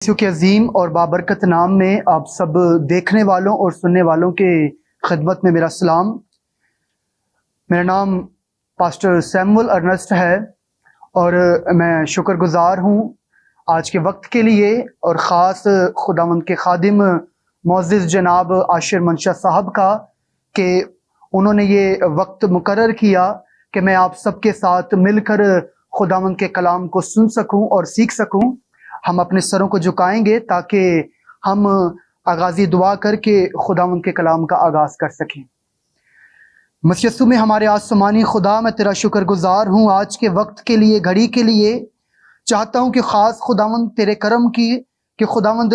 यीशु के अजीम और बाबरकत नाम में आप सब देखने वालों और सुनने वालों के खिदमत में मेरा सलाम। मेरा नाम पास्टर सैमुअल अर्नेस्ट है और मैं शुक्रगुजार हूँ आज के वक्त के लिए, और ख़ास खुदावंद के खादिम मोअज़्ज़िज़ जनाब आशिर मंशा साहब का कि उन्होंने ये वक्त मुकर्रर किया कि मैं आप सबके साथ मिलकर खुदावंद के कलाम को सुन सकूं और सीख सकूं। हम अपने सरों को झुकाएंगे ताकि हम आगाज़ी दुआ करके खुदावंद के कलाम का आगाज़ कर सकें। मसीह यीशु में हमारे आसमानी खुदा, मैं तेरा शुक्रगुजार हूँ आज के वक्त के लिए, घड़ी के लिए। चाहता हूँ कि ख़ास खुदावंद तेरे करम की कि खुदावंद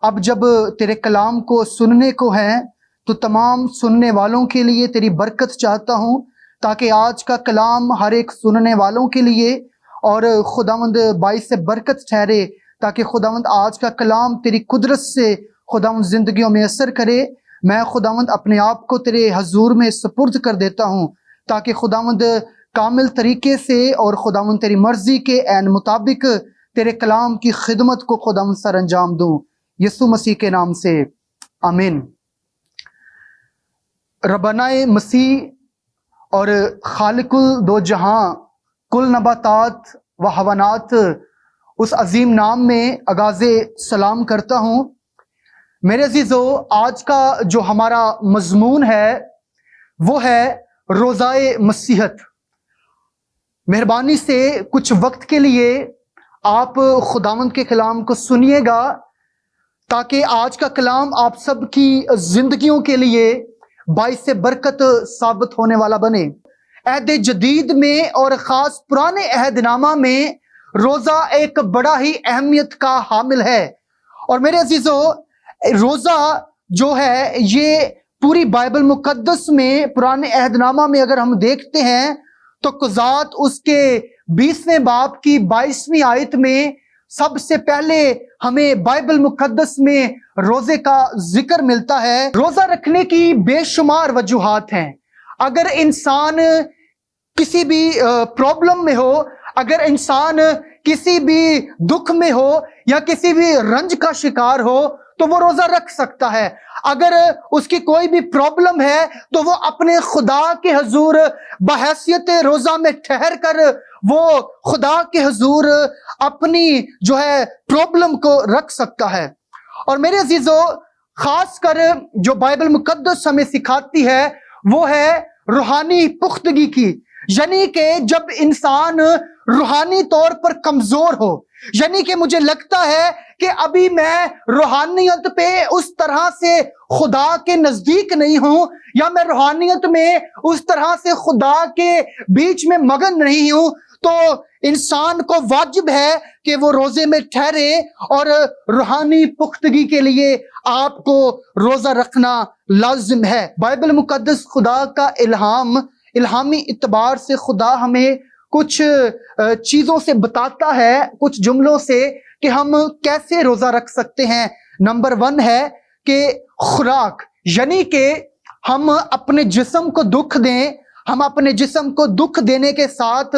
अब जब तेरे कलाम को सुनने को है तो तमाम सुनने वालों के लिए तेरी बरकत चाहता हूँ, ताकि आज का कलाम हर एक सुनने वालों के लिए और खुदावंद बाइस से बरकत ठहरे, ताकि खुदावंद आज का कलाम तेरी कुदरत से खुदावंद जिंदगियों में असर करे। मैं खुदावंद अपने आप को तेरे हजूर में सुपुर्द कर देता हूँ, ताकि खुदावंद कामिल तरीके से और खुदावंद तेरी मर्जी के ऐन मुताबिक तेरे कलाम की खिदमत को खुदावंद सर अंजाम दूँ, यीशु मसीह के नाम से आमीन। रब्बानाए मसीह और खालिकुल दो जहां कुल नबातात व हवानात उस अजीम नाम में अगाज़े सलाम करता हूँ। मेरे अजीज़ों, आज का जो हमारा मजमून है वो है रोज़ाए मसीहत। मेहरबानी से कुछ वक्त के लिए आप खुदावंद के कलाम को सुनिएगा, ताकि आज का कलाम आप सब की जिंदगियों के लिए बाइस से बरकत साबित होने वाला बने। अहद जदीद में और ख़ास पुराने अहदनामा में रोज़ा एक बड़ा ही अहमियत का हामिल है। और मेरे अजीज़ों, रोज़ा जो है ये पूरी बाइबल मुकद्दस में पुराने अहदनामा में अगर हम देखते हैं तो कुज़ात उसके 20वें बाब की 22वीं आयत में सबसे पहले हमें बाइबल मुकद्दस में रोजे का जिक्र मिलता है। रोजा रखने की बेशुमार वजूहात हैं। अगर इंसान किसी भी प्रॉब्लम में हो, अगर इंसान किसी भी दुख में हो या किसी भी रंज का शिकार हो तो वो रोजा रख सकता है। अगर उसकी कोई भी प्रॉब्लम है तो वो अपने खुदा के हुजूर बहैसियत रोजा में ठहर कर वो खुदा के हुजूर अपनी जो है प्रॉब्लम को रख सकता है। और मेरे अजीजों, खास कर जो बाइबल मुकद्दस हमें सिखाती है वो है रूहानी पुख्तगी की, यानी कि जब इंसान रूहानी तौर पर कमजोर हो, यानी कि मुझे लगता है कि अभी मैं रूहानियत पे उस तरह से खुदा के नजदीक नहीं हूं, या मैं रूहानियत में उस तरह से खुदा के बीच में मगन नहीं हूं, तो इंसान को वाजिब है कि वो रोजे में ठहरे। और रूहानी पुख्तगी के लिए आपको रोजा रखना लाजिम है। बाइबल मुकद्दस खुदा का इल्हामी इतबार से खुदा हमें कुछ चीजों से बताता है, कुछ जुमलों से, कि हम कैसे रोजा रख सकते हैं। नंबर 1 है कि खुराक, यानी कि हम अपने जिस्म को दुख दें। हम अपने जिस्म को दुख देने के साथ,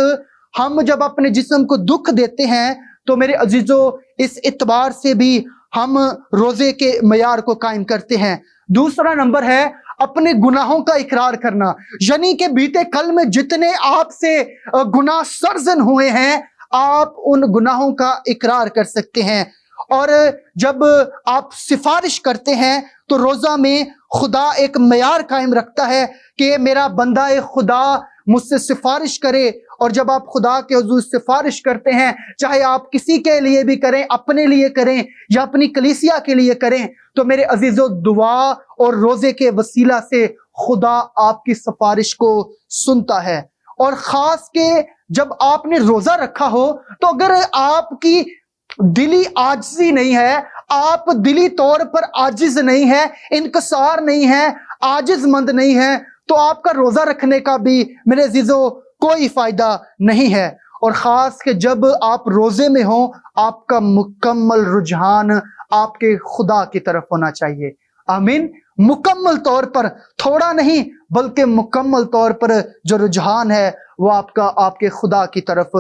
हम जब अपने जिस्म को दुख देते हैं तो मेरे अजीजों इस इतबार से भी हम रोजे के मयार को कायम करते हैं। दूसरा नंबर है अपने गुनाहों का इकरार करना, यानी कि बीते कल में जितने आपसे गुनाह सर्जन हुए हैं आप उन गुनाहों का इकरार कर सकते हैं। और जब आप सिफारिश करते हैं तो रोजा में खुदा एक मयार कायम रखता है कि मेरा बंदा खुदा मुझसे सिफारिश करे। और जब आप खुदा के हुजूर सिफारिश करते हैं, चाहे आप किसी के लिए भी करें, अपने लिए करें या अपनी कलीसिया के लिए करें, तो मेरे अजीजों दुआ और रोजे के वसीला से खुदा आपकी सिफारिश को सुनता है। और खास के जब आपने रोजा रखा हो तो अगर आपकी दिली आजिज़ी नहीं है, आप दिली तौर पर आजिज नहीं है, इनकसार नहीं है, आजिजमंद नहीं है, तो आपका रोजा रखने का भी मेरे अजीजों कोई फायदा नहीं है। और खास के जब आप रोजे में हो, आपका मुकम्मल रुझान आपके खुदा की तरफ होना चाहिए। आमीन। मुकम्मल तौर पर, थोड़ा नहीं बल्कि मुकम्मल तौर पर जो रुझान है वो आपका आपके खुदा की तरफ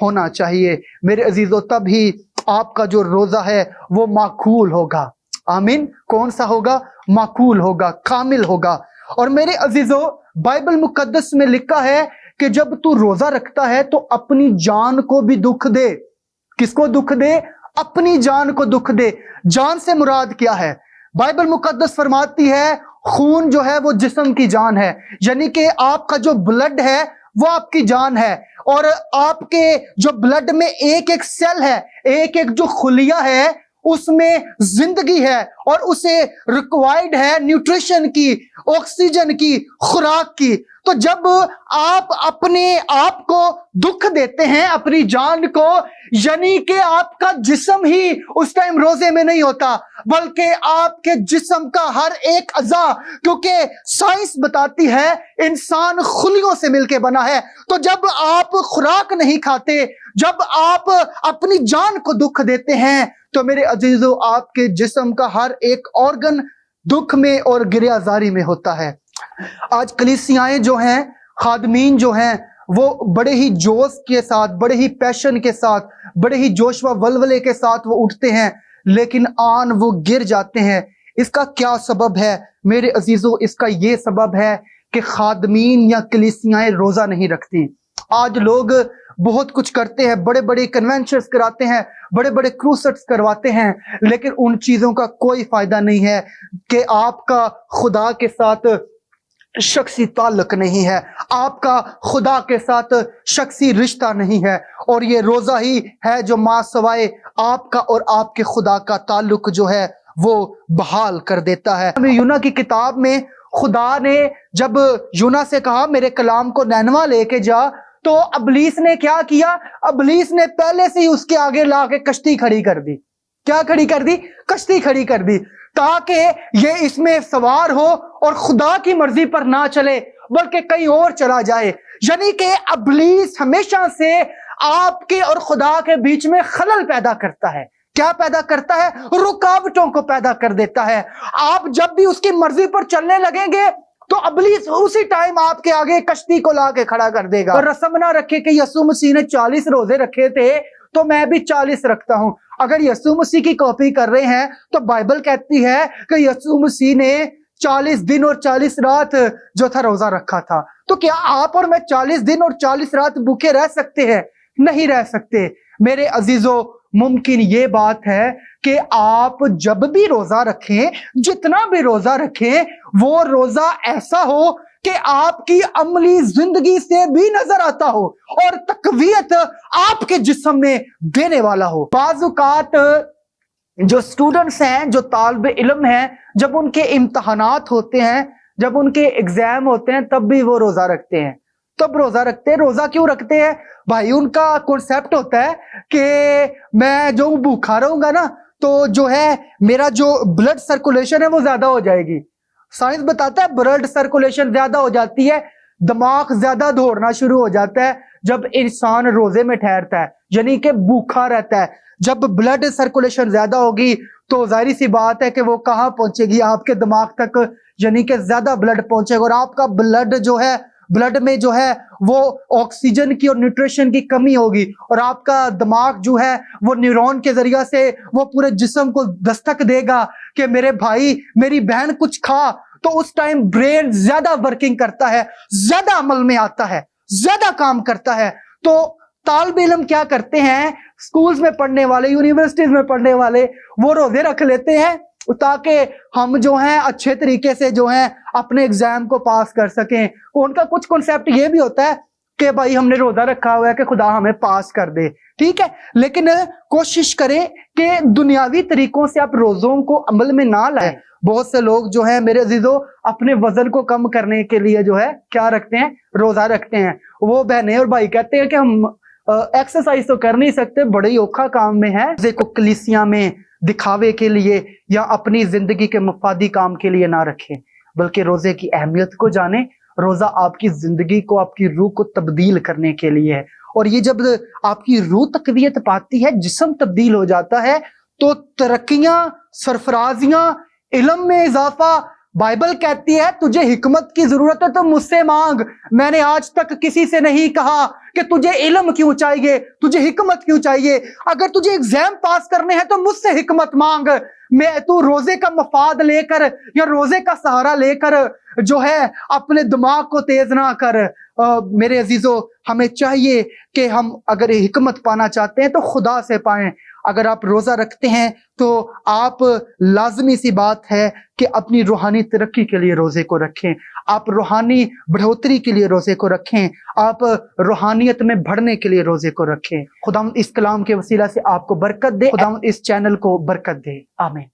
होना चाहिए। मेरे अजीजों, तभी आपका जो रोजा है वो माकूल होगा। आमीन। कौन सा होगा? माकूल होगा, कामिल होगा। और मेरे अजीजों, बाइबल मुकद्दस में लिखा है कि जब तू रोजा रखता है तो अपनी जान को भी दुख दे। किसको दुख दे? अपनी जान को दुख दे। जान से मुराद क्या है? बाइबल मुकद्दस फरमाती है खून जो है वो जिस्म की जान है, यानी कि आपका जो ब्लड है वो आपकी जान है। और आपके जो ब्लड में एक एक सेल है, एक एक जो खुलिया है, उसमें जिंदगी है और उसे रिक्वायर्ड है न्यूट्रिशन की, ऑक्सीजन की, खुराक की। तो जब आप अपने आप को दुख देते हैं, अपनी जान को, यानी कि आपका जिस्म ही उस टाइम रोजे में नहीं होता, बल्कि आपके जिस्म का हर एक अज़ा, क्योंकि साइंस बताती है इंसान खुलियों से मिलके बना है। तो जब आप खुराक नहीं खाते, जब आप अपनी जान को दुख देते हैं, तो मेरे अजीजों आपके जिस्म का हर एक ऑर्गन दुख में और गिरियाजारी में होता है। आज कलीसियाएं जो हैं, खादमीन जो हैं, वो बड़े ही जोश के साथ, बड़े ही पैशन के साथ, बड़े ही जोश व वलवले के साथ वो उठते हैं, लेकिन आन वो गिर जाते हैं। इसका क्या सबब है मेरे अजीजों? इसका ये सबब है कि खादमीन या कलीसियाएं रोजा नहीं रखती। आज लोग बहुत कुछ करते हैं, बड़े बड़े कन्वेंशंस कराते हैं, बड़े बड़े क्रूसेड्स करवाते हैं, लेकिन उन चीजों का कोई फायदा नहीं है कि आपका खुदा के साथ शख्सी ताल्लुक नहीं है, आपका खुदा के साथ शख्सी रिश्ता नहीं है। और ये रोजा ही है जो मां सवाए आपका और आपके खुदा का ताल्लुक जो है वो बहाल कर देता है। यूना की किताब में खुदा ने जब यूना से कहा मेरे कलाम को नैनवा लेके जा, तो अबलीस ने क्या किया? अबलीस ने पहले से ही उसके आगे लाके कश्ती खड़ी कर दी। क्या खड़ी कर दी? कश्ती खड़ी कर दी, ताकि ये इसमें सवार हो और खुदा की मर्जी पर ना चले बल्कि कहीं और चला जाए। यानी कि अबलीस हमेशा से आपके और खुदा के बीच में खलल पैदा करता है। क्या पैदा करता है? रुकावटों को पैदा कर देता है। आप जब भी उसकी मर्जी पर चलने लगेंगे तो अबलीस उसी टाइम आपके आगे कश्ती को ला के खड़ा कर देगा। और रस्म ना रखे कि यीशु मसीह ने 40 रोजे रखे थे तो मैं भी 40 रखता हूं। अगर यीशु मसीह की कॉपी कर रहे हैं तो बाइबल कहती है कि यीशु मसीह ने 40 दिन और 40 रात जो था रोजा रखा था। तो क्या आप और मैं 40 दिन और 40 रात भूखे रह सकते हैं? नहीं रह सकते। मेरे अजीजों, मुमकिन ये बात है कि आप जब भी रोजा रखें, जितना भी रोजा रखें, वो रोजा ऐसा हो कि आपकी अमली जिंदगी से भी नजर आता हो और तकवीयत आपके जिस्म में देने वाला हो। बाज़-औक़ात जो स्टूडेंट्स हैं, जो तालिब इल्म हैं, जब उनके इम्तहानात होते हैं, जब उनके एग्जाम होते हैं, तब भी वो रोजा रखते हैं। तब रोजा रखते हैं। रोजा क्यों रखते हैं भाई? उनका कॉन्सेप्ट होता है कि मैं जो भूखा रहूंगा ना, तो जो है मेरा जो ब्लड सर्कुलेशन है वो ज्यादा हो जाएगी। साइंस बताता है ब्लड सर्कुलेशन ज्यादा हो जाती है, दिमाग ज्यादा दौड़ना शुरू हो जाता है जब इंसान रोजे में ठहरता है, यानी कि भूखा रहता है। जब ब्लड सर्कुलेशन ज्यादा होगी तो जाहिर सी बात है कि वो कहाँ पहुंचेगी? आपके दिमाग तक, यानी कि ज्यादा ब्लड पहुंचेगा और आपका ब्लड जो है, ब्लड में जो है वो ऑक्सीजन की और न्यूट्रिशन की कमी होगी और आपका दिमाग जो है वो न्यूरॉन के जरिए से वो पूरे जिस्म को दस्तक देगा कि मेरे भाई, मेरी बहन कुछ खा। तो उस टाइम ब्रेन ज्यादा वर्किंग करता है, ज्यादा अमल में आता है, ज्यादा काम करता है। तो तालिब इल्म क्या करते हैं? स्कूल्स में पढ़ने वाले, यूनिवर्सिटीज में पढ़ने वाले, वो रोजे रख लेते हैं ताकि हम जो हैं अच्छे तरीके से जो हैं अपने एग्जाम को पास कर सकें। उनका कुछ कॉन्सेप्ट ये भी होता है कि भाई हमने रोजा रखा हुआ है कि खुदा हमें पास कर दे, ठीक है। लेकिन कोशिश करें कि दुनियावी तरीकों से आप रोजों को अमल में ना लाएं। बहुत से लोग जो है मेरे अजीजों अपने वजन को कम करने के लिए जो है क्या रखते हैं? रोजा रखते हैं। वो बहनें और भाई कहते हैं कि हम एक्सरसाइज तो कर नहीं सकते, बड़े ही औखा काम में है। रोजे को कलीसिया में दिखावे के लिए या अपनी जिंदगी के मफादी काम के लिए ना रखें, बल्कि रोजे की अहमियत को जाने। रोजा आपकी जिंदगी को, आपकी रूह को तब्दील करने के लिए है। और ये जब आपकी रूह तकवीयत पाती है, जिस्म तब्दील हो जाता है, तो तरक्कियां, सरफराजियां, इल्म में इजाफा, बाइबल कहती है तुझे हिकमत की जरूरत है तो मुझसे मांग। मैंने आज तक किसी से नहीं कहा कि तुझे इल्म क्यों चाहिए, तुझे हिकमत क्यों चाहिए। अगर तुझे एग्जाम पास करने हैं तो मुझसे हिकमत मांग। मैं तू रोजे का मफाद लेकर या रोजे का सहारा लेकर जो है अपने दिमाग को तेज ना कर। मेरे अजीजों, हमें चाहिए कि हम अगर हिकमत पाना चाहते हैं तो खुदा से पाएं। अगर आप रोजा रखते हैं तो आप लाजमी सी बात है कि अपनी रूहानी तरक्की के लिए रोजे को रखें, आप रूहानी बढ़ोतरी के लिए रोजे को रखें, आप रूहानियत में बढ़ने के लिए रोजे को रखें। खुदा इस कलाम के वसीला से आपको बरकत दे, खुदा इस चैनल को बरकत दे। आमीन।